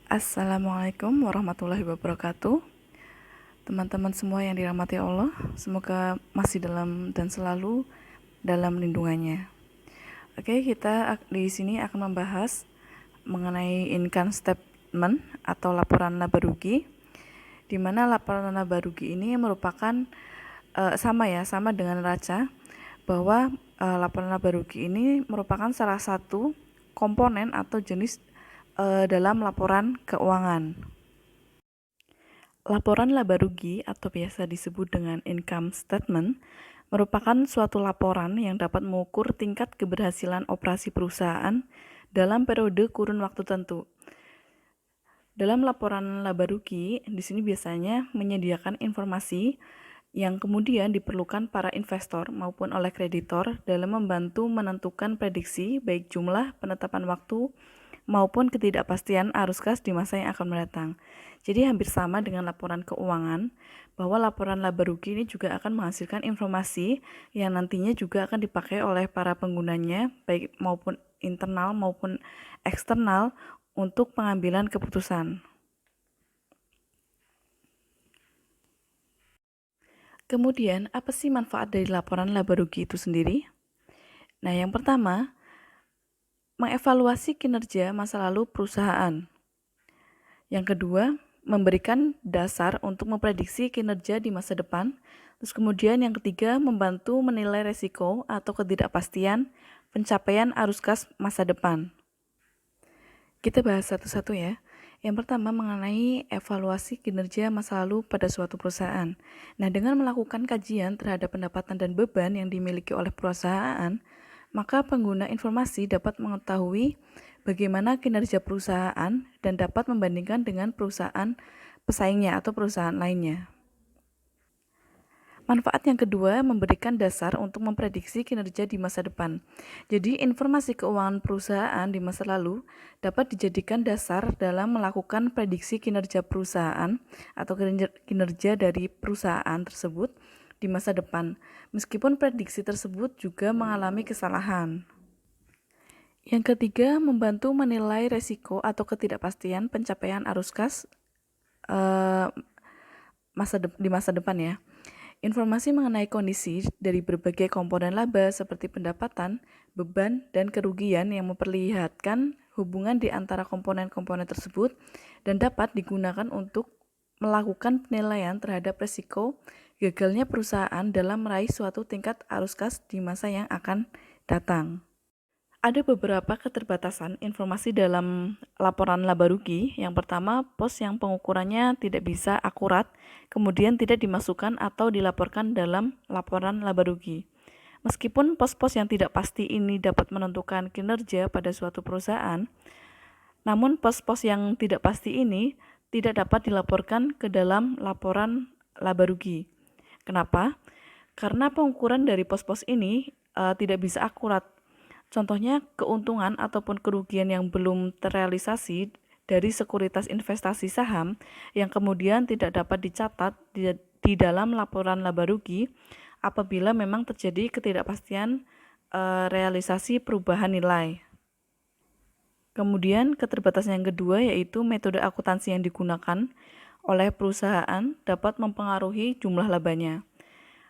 Assalamualaikum warahmatullahi wabarakatuh. Teman-teman semua yang dirahmati Allah, semoga masih dalam dan selalu dalam lindungannya. Oke, kita di sini akan membahas mengenai income statement atau laporan laba rugi, di mana laporan laba rugi ini merupakan sama dengan neraca, bahwa laporan laba rugi ini merupakan salah satu komponen atau jenis dalam laporan keuangan. Laporan laba rugi atau biasa disebut dengan income statement merupakan suatu laporan yang dapat mengukur tingkat keberhasilan operasi perusahaan dalam periode kurun waktu tertentu. Dalam laporan laba rugi, di sini biasanya menyediakan informasi yang kemudian diperlukan para investor maupun oleh kreditor dalam membantu menentukan prediksi baik jumlah, penetapan waktu, maupun ketidakpastian arus kas di masa yang akan mendatang. Jadi hampir sama dengan laporan keuangan, bahwa laporan laba rugi ini juga akan menghasilkan informasi yang nantinya juga akan dipakai oleh para penggunanya, baik maupun internal maupun eksternal, untuk pengambilan keputusan. Kemudian, apa sih manfaat dari laporan laba rugi itu sendiri? Nah, yang pertama, mengevaluasi kinerja masa lalu perusahaan. Yang kedua, memberikan dasar untuk memprediksi kinerja di masa depan. Terus kemudian yang ketiga, membantu menilai resiko atau ketidakpastian pencapaian arus kas masa depan. Kita bahas satu-satu ya. Yang pertama mengenai evaluasi kinerja masa lalu pada suatu perusahaan. Nah, dengan melakukan kajian terhadap pendapatan dan beban yang dimiliki oleh perusahaan, maka pengguna informasi dapat mengetahui bagaimana kinerja perusahaan dan dapat membandingkan dengan perusahaan pesaingnya atau perusahaan lainnya. Manfaat yang kedua, memberikan dasar untuk memprediksi kinerja di masa depan. Jadi, informasi keuangan perusahaan di masa lalu dapat dijadikan dasar dalam melakukan prediksi kinerja perusahaan atau kinerja dari perusahaan tersebut di masa depan, meskipun prediksi tersebut juga mengalami kesalahan. Yang ketiga, membantu menilai resiko atau ketidakpastian pencapaian arus kas di masa depan ya. Informasi mengenai kondisi dari berbagai komponen laba seperti pendapatan, beban, dan kerugian yang memperlihatkan hubungan di antara komponen-komponen tersebut dan dapat digunakan untuk melakukan penilaian terhadap risiko gagalnya perusahaan dalam meraih suatu tingkat arus kas di masa yang akan datang. Ada beberapa keterbatasan informasi dalam laporan laba rugi. Yang pertama, pos yang pengukurannya tidak bisa akurat, kemudian tidak dimasukkan atau dilaporkan dalam laporan laba rugi. Meskipun pos-pos yang tidak pasti ini dapat menentukan kinerja pada suatu perusahaan, namun pos-pos yang tidak pasti ini tidak dapat dilaporkan ke dalam laporan laba rugi. Kenapa? Karena pengukuran dari pos-pos ini tidak bisa akurat. Contohnya, keuntungan ataupun kerugian yang belum terrealisasi dari sekuritas investasi saham yang kemudian tidak dapat dicatat di dalam laporan laba rugi apabila memang terjadi ketidakpastian realisasi perubahan nilai. Kemudian keterbatasan yang kedua yaitu metode akuntansi yang digunakan oleh perusahaan dapat mempengaruhi jumlah labanya.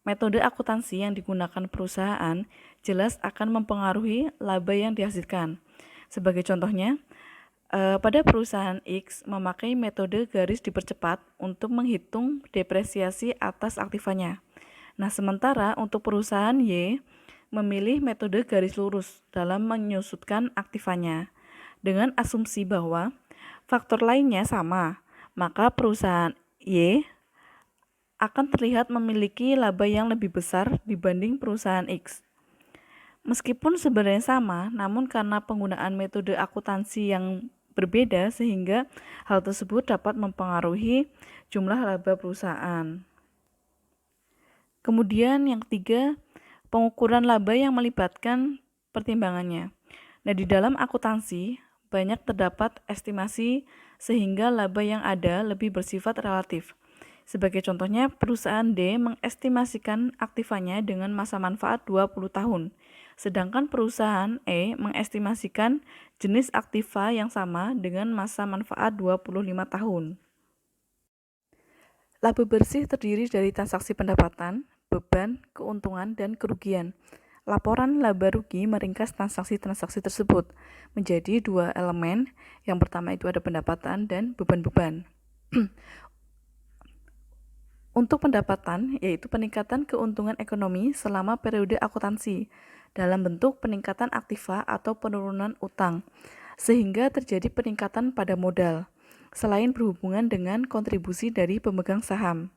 Metode akuntansi yang digunakan perusahaan jelas akan mempengaruhi laba yang dihasilkan. Sebagai contohnya, pada perusahaan X memakai metode garis dipercepat untuk menghitung depresiasi atas aktivanya. Nah, sementara untuk perusahaan Y memilih metode garis lurus dalam menyusutkan aktivanya. Dengan asumsi bahwa faktor lainnya sama, maka perusahaan Y akan terlihat memiliki laba yang lebih besar dibanding perusahaan X. Meskipun sebenarnya sama, namun karena penggunaan metode akuntansi yang berbeda sehingga hal tersebut dapat mempengaruhi jumlah laba perusahaan. Kemudian yang ketiga, pengukuran laba yang melibatkan pertimbangannya. Nah, di dalam akuntansi banyak terdapat estimasi sehingga laba yang ada lebih bersifat relatif. Sebagai contohnya, perusahaan D mengestimasikan aktivanya dengan masa manfaat 20 tahun. Sedangkan perusahaan E mengestimasikan jenis aktiva yang sama dengan masa manfaat 25 tahun. Laba bersih terdiri dari transaksi pendapatan, beban, keuntungan, dan kerugian. Laporan laba rugi meringkas transaksi-transaksi tersebut menjadi dua elemen. Yang pertama itu ada pendapatan dan beban-beban. Untuk pendapatan, yaitu peningkatan keuntungan ekonomi selama periode akuntansi dalam bentuk peningkatan aktiva atau penurunan utang, sehingga terjadi peningkatan pada modal, selain berhubungan dengan kontribusi dari pemegang saham.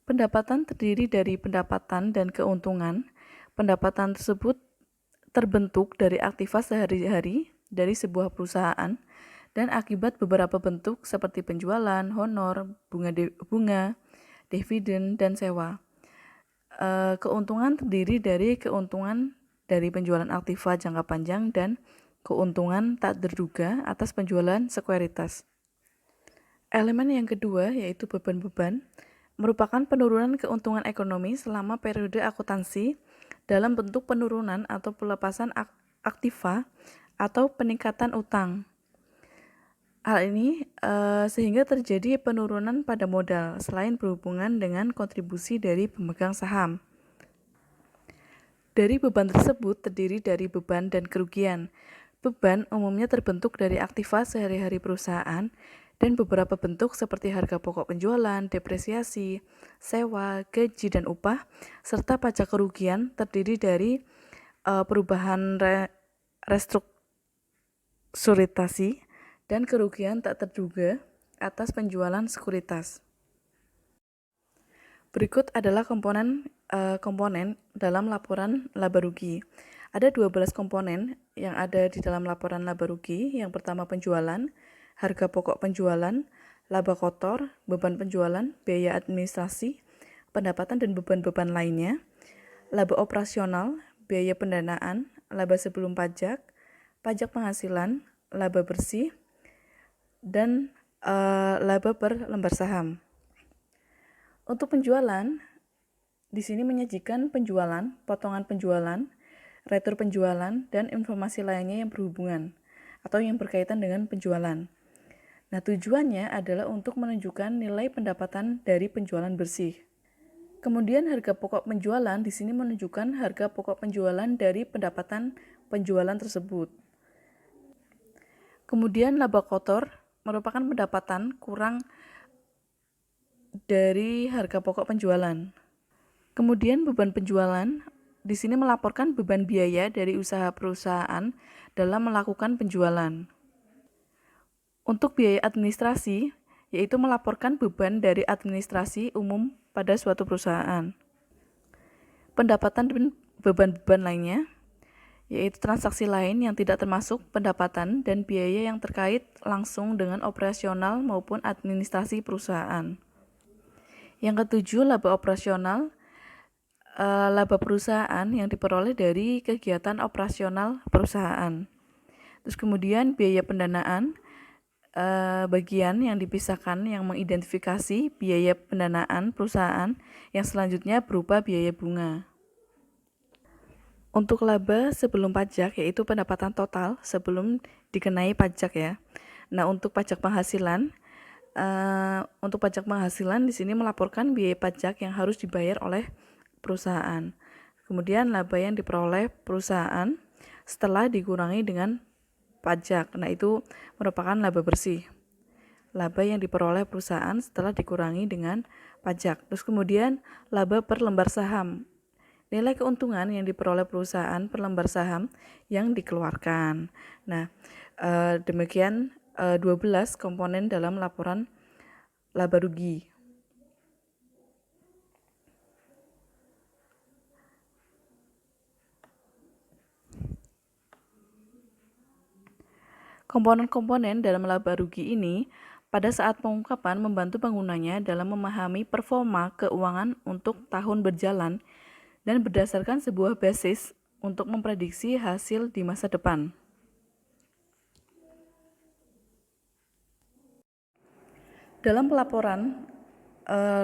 Pendapatan terdiri dari pendapatan dan keuntungan. Pendapatan tersebut terbentuk dari aktiva sehari-hari dari sebuah perusahaan dan akibat beberapa bentuk seperti penjualan, honor, bunga, dividen, dan sewa. Keuntungan terdiri dari keuntungan dari penjualan aktiva jangka panjang dan keuntungan tak terduga atas penjualan sekuritas. Elemen yang kedua yaitu beban-beban merupakan penurunan keuntungan ekonomi selama periode akuntansi dalam bentuk penurunan atau pelepasan aktiva atau peningkatan utang. Hal ini sehingga terjadi penurunan pada modal selain berhubungan dengan kontribusi dari pemegang saham. Dari beban tersebut terdiri dari beban dan kerugian. Beban umumnya terbentuk dari aktiva sehari-hari perusahaan dan beberapa bentuk seperti harga pokok penjualan, depresiasi, sewa, gaji dan upah, serta pajak kerugian terdiri dari perubahan restrukturisasi dan kerugian tak terduga atas penjualan sekuritas. Berikut adalah komponen dalam laporan laba rugi. Ada 12 komponen yang ada di dalam laporan laba rugi. Yang pertama penjualan, harga pokok penjualan, laba kotor, beban penjualan, biaya administrasi, pendapatan dan beban-beban lainnya, laba operasional, biaya pendanaan, laba sebelum pajak, pajak penghasilan, laba bersih, dan laba per lembar saham. Untuk penjualan, di sini menyajikan penjualan, potongan penjualan, retur penjualan, dan informasi lainnya yang berhubungan atau yang berkaitan dengan penjualan. Nah, tujuannya adalah untuk menunjukkan nilai pendapatan dari penjualan bersih. Kemudian harga pokok penjualan di sini menunjukkan harga pokok penjualan dari pendapatan penjualan tersebut. Kemudian laba kotor merupakan pendapatan kurang dari harga pokok penjualan. Kemudian beban penjualan di sini melaporkan beban biaya dari usaha perusahaan dalam melakukan penjualan. Untuk biaya administrasi, yaitu melaporkan beban dari administrasi umum pada suatu perusahaan. Pendapatan dan beban-beban lainnya, yaitu transaksi lain yang tidak termasuk pendapatan dan biaya yang terkait langsung dengan operasional maupun administrasi perusahaan. Yang ketujuh, laba operasional. Laba perusahaan yang diperoleh dari kegiatan operasional perusahaan. Terus kemudian biaya pendanaan, bagian yang dipisahkan yang mengidentifikasi biaya pendanaan perusahaan yang selanjutnya berupa biaya bunga. Untuk laba sebelum pajak yaitu pendapatan total sebelum dikenai pajak ya. Nah, untuk pajak penghasilan di sini melaporkan biaya pajak yang harus dibayar oleh perusahaan. Kemudian laba yang diperoleh perusahaan setelah dikurangi dengan pajak. Nah, itu merupakan laba bersih. Laba yang diperoleh perusahaan setelah dikurangi dengan pajak. Terus kemudian laba per lembar saham. Nilai keuntungan yang diperoleh perusahaan per lembar saham yang dikeluarkan. Nah, demikian 12 komponen dalam laporan laba rugi. Komponen-komponen dalam laba rugi ini pada saat pengungkapan membantu penggunanya dalam memahami performa keuangan untuk tahun berjalan dan berdasarkan sebuah basis untuk memprediksi hasil di masa depan. Dalam pelaporan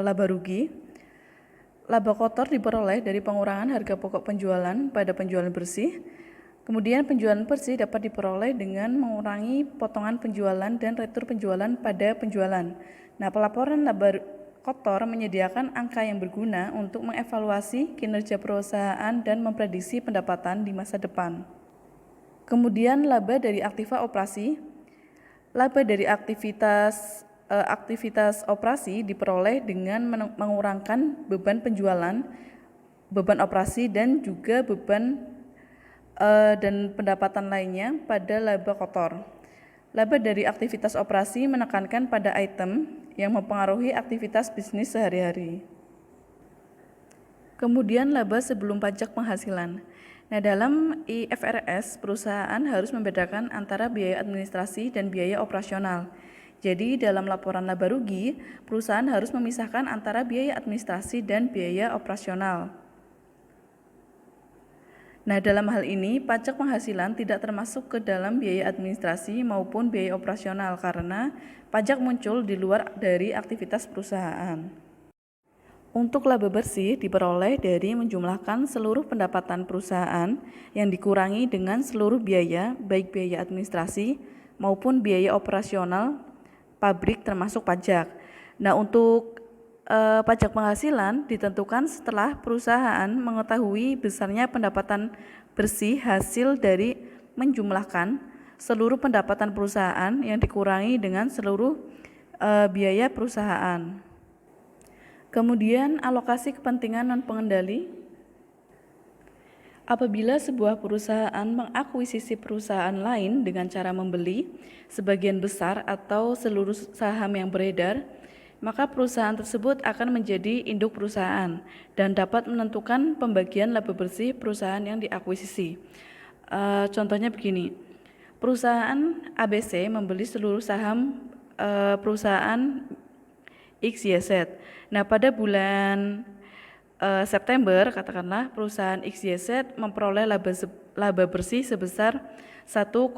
laba rugi, Laba kotor diperoleh dari pengurangan harga pokok penjualan pada penjualan bersih. Kemudian penjualan bersih dapat diperoleh dengan mengurangi potongan penjualan dan retur penjualan pada penjualan. Nah, pelaporan laba kotor menyediakan angka yang berguna untuk mengevaluasi kinerja perusahaan dan memprediksi pendapatan di masa depan. Kemudian laba dari aktiva operasi. Laba dari aktivitas operasi diperoleh dengan mengurangkan beban penjualan, beban operasi dan juga beban dan pendapatan lainnya pada laba kotor. Laba dari aktivitas operasi menekankan pada item yang mempengaruhi aktivitas bisnis sehari-hari. Kemudian laba sebelum pajak penghasilan. Nah, dalam IFRS, perusahaan harus membedakan antara biaya administrasi dan biaya operasional. Jadi, dalam laporan laba rugi, perusahaan harus memisahkan antara biaya administrasi dan biaya operasional. Nah, dalam hal ini, pajak penghasilan tidak termasuk ke dalam biaya administrasi maupun biaya operasional karena pajak muncul di luar dari aktivitas perusahaan. Untuk laba bersih diperoleh dari menjumlahkan seluruh pendapatan perusahaan yang dikurangi dengan seluruh biaya, baik biaya administrasi maupun biaya operasional pabrik termasuk pajak. Nah, untuk pajak penghasilan ditentukan setelah perusahaan mengetahui besarnya pendapatan bersih hasil dari menjumlahkan seluruh pendapatan perusahaan yang dikurangi dengan seluruh biaya perusahaan. Kemudian alokasi kepentingan non-pengendali. Apabila sebuah perusahaan mengakuisisi perusahaan lain dengan cara membeli sebagian besar atau seluruh saham yang beredar, maka perusahaan tersebut akan menjadi induk perusahaan dan dapat menentukan pembagian laba bersih perusahaan yang diakuisisi. Contohnya begini, perusahaan ABC membeli seluruh saham perusahaan XYZ. Nah, pada bulan September, katakanlah perusahaan XYZ memperoleh laba bersih sebesar 1,5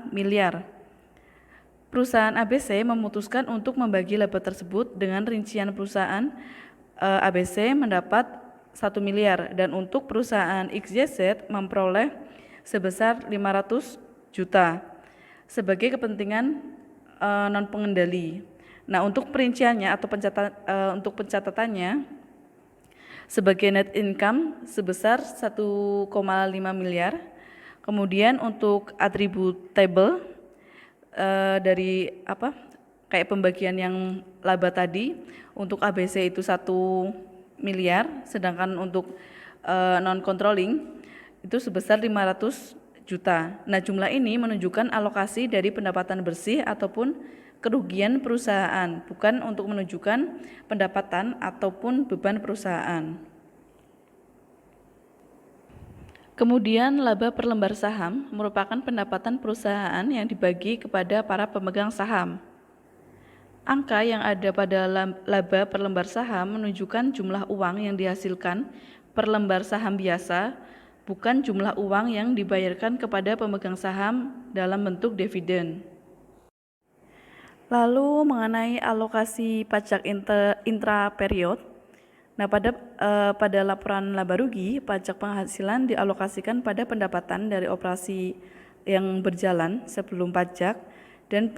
miliar. Perusahaan ABC memutuskan untuk membagi laba tersebut dengan rincian perusahaan ABC mendapat 1 miliar dan untuk perusahaan XYZ memperoleh sebesar 500 juta sebagai kepentingan non-pengendali. Nah, untuk perinciannya atau untuk pencatatannya sebagai net income sebesar 1,5 miliar. Kemudian untuk atribut table dari kayak pembagian yang laba tadi, untuk ABC itu 1 miliar, sedangkan untuk non controlling itu sebesar 500 juta. Nah, jumlah ini menunjukkan alokasi dari pendapatan bersih ataupun kerugian perusahaan, bukan untuk menunjukkan pendapatan ataupun beban perusahaan. Kemudian laba per lembar saham merupakan pendapatan perusahaan yang dibagi kepada para pemegang saham. Angka yang ada pada laba per lembar saham menunjukkan jumlah uang yang dihasilkan per lembar saham biasa, bukan jumlah uang yang dibayarkan kepada pemegang saham dalam bentuk dividen. Lalu mengenai alokasi pajak intra-period, nah pada laporan laba rugi, pajak penghasilan dialokasikan pada pendapatan dari operasi yang berjalan sebelum pajak dan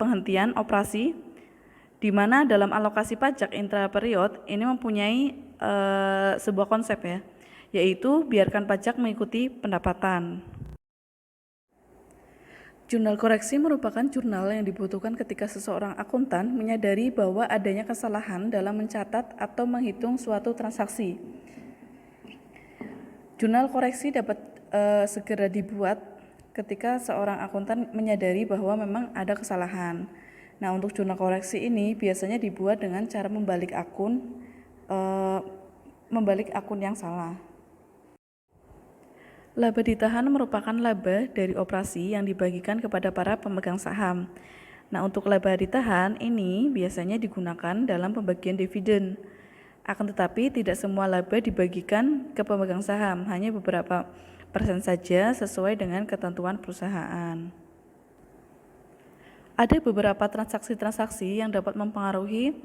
penghentian operasi, di mana dalam alokasi pajak intra-period ini mempunyai sebuah konsep ya, yaitu biarkan pajak mengikuti pendapatan. Jurnal koreksi merupakan jurnal yang dibutuhkan ketika seseorang akuntan menyadari bahwa adanya kesalahan dalam mencatat atau menghitung suatu transaksi. Jurnal koreksi dapat segera dibuat ketika seorang akuntan menyadari bahwa memang ada kesalahan. Nah, untuk jurnal koreksi ini biasanya dibuat dengan cara membalik akun yang salah. Laba ditahan merupakan laba dari operasi yang dibagikan kepada para pemegang saham. Nah, untuk laba ditahan ini biasanya digunakan dalam pembagian dividen. Akan tetapi tidak semua laba dibagikan ke pemegang saham, hanya beberapa persen saja sesuai dengan ketentuan perusahaan. Ada beberapa transaksi-transaksi yang dapat mempengaruhi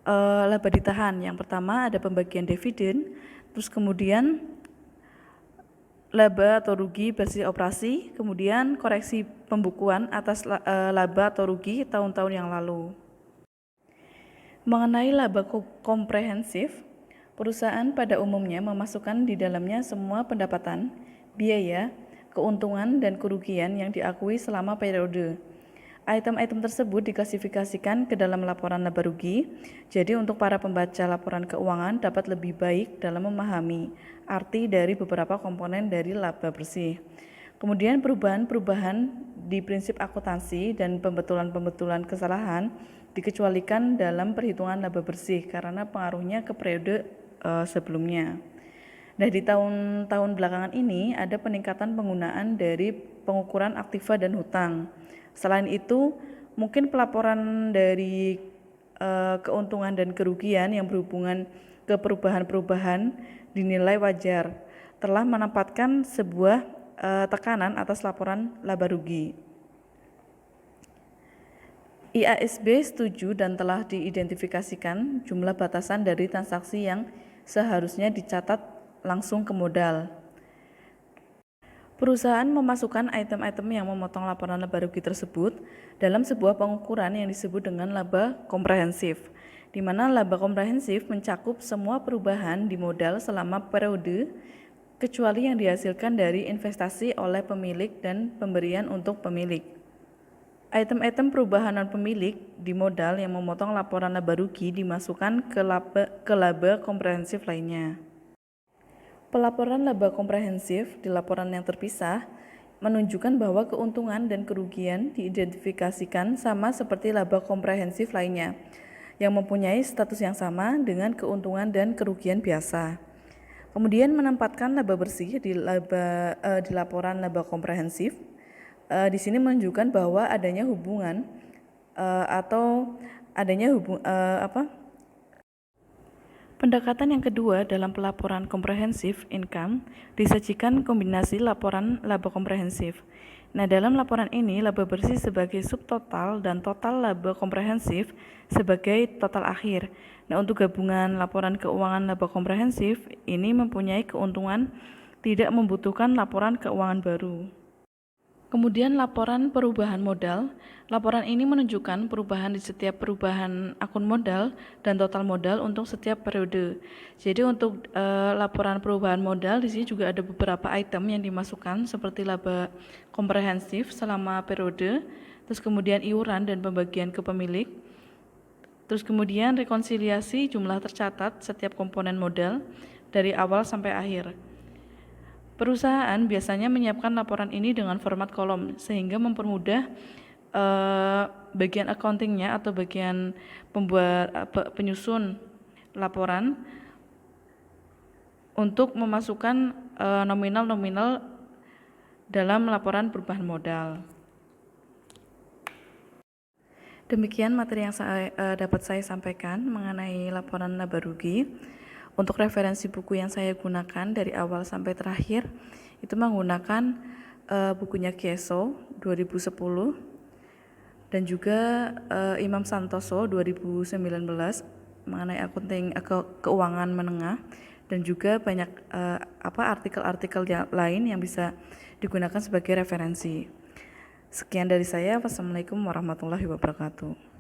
laba ditahan. Yang pertama ada pembagian dividen, terus kemudian laba atau rugi bersih operasi, kemudian koreksi pembukuan atas laba atau rugi tahun-tahun yang lalu. Mengenai laba komprehensif, perusahaan pada umumnya memasukkan di dalamnya semua pendapatan, biaya, keuntungan, dan kerugian yang diakui selama periode. Item-item tersebut diklasifikasikan ke dalam laporan laba rugi, jadi untuk para pembaca laporan keuangan dapat lebih baik dalam memahami arti dari beberapa komponen dari laba bersih. Kemudian perubahan-perubahan di prinsip akuntansi dan pembetulan-pembetulan kesalahan dikecualikan dalam perhitungan laba bersih karena pengaruhnya ke periode sebelumnya. Nah, di tahun-tahun belakangan ini ada peningkatan penggunaan dari pengukuran aktiva dan hutang. Selain itu, mungkin pelaporan dari keuntungan dan kerugian yang berhubungan ke perubahan-perubahan dinilai wajar, telah menempatkan sebuah tekanan atas laporan laba rugi. IASB setuju dan telah diidentifikasikan jumlah batasan dari transaksi yang seharusnya dicatat langsung ke modal. Perusahaan memasukkan item-item yang memotong laporan laba rugi tersebut dalam sebuah pengukuran yang disebut dengan laba komprehensif, di mana laba komprehensif mencakup semua perubahan di modal selama periode kecuali yang dihasilkan dari investasi oleh pemilik dan pemberian untuk pemilik. Item-item perubahan non-pemilik di modal yang memotong laporan laba rugi dimasukkan ke laba komprehensif lainnya. Pelaporan laba komprehensif di laporan yang terpisah menunjukkan bahwa keuntungan dan kerugian diidentifikasikan sama seperti laba komprehensif lainnya, yang mempunyai status yang sama dengan keuntungan dan kerugian biasa. Kemudian menempatkan laba bersih di laporan laba komprehensif. Di sini menunjukkan bahwa adanya hubungan Pendekatan yang kedua dalam pelaporan komprehensif income disajikan kombinasi laporan laba komprehensif. Nah, dalam laporan ini laba bersih sebagai subtotal dan total laba komprehensif sebagai total akhir. Nah, untuk gabungan laporan keuangan laba komprehensif ini mempunyai keuntungan tidak membutuhkan laporan keuangan baru. Kemudian laporan perubahan modal. Laporan ini menunjukkan perubahan di setiap perubahan akun modal dan total modal untuk setiap periode. Jadi untuk laporan perubahan modal di sini juga ada beberapa item yang dimasukkan seperti laba komprehensif selama periode, terus kemudian iuran dan pembagian ke pemilik, terus kemudian rekonsiliasi jumlah tercatat setiap komponen modal dari awal sampai akhir. Perusahaan biasanya menyiapkan laporan ini dengan format kolom sehingga mempermudah bagian accountingnya atau bagian penyusun laporan untuk memasukkan nominal-nominal dalam laporan perubahan modal. Demikian materi yang dapat saya sampaikan mengenai laporan laba rugi. Untuk referensi buku yang saya gunakan dari awal sampai terakhir itu menggunakan bukunya Kieso 2010 dan juga Imam Santoso 2019 mengenai akunting keuangan menengah, dan juga banyak artikel-artikel lain yang bisa digunakan sebagai referensi. Sekian dari saya. Wassalamualaikum warahmatullahi wabarakatuh.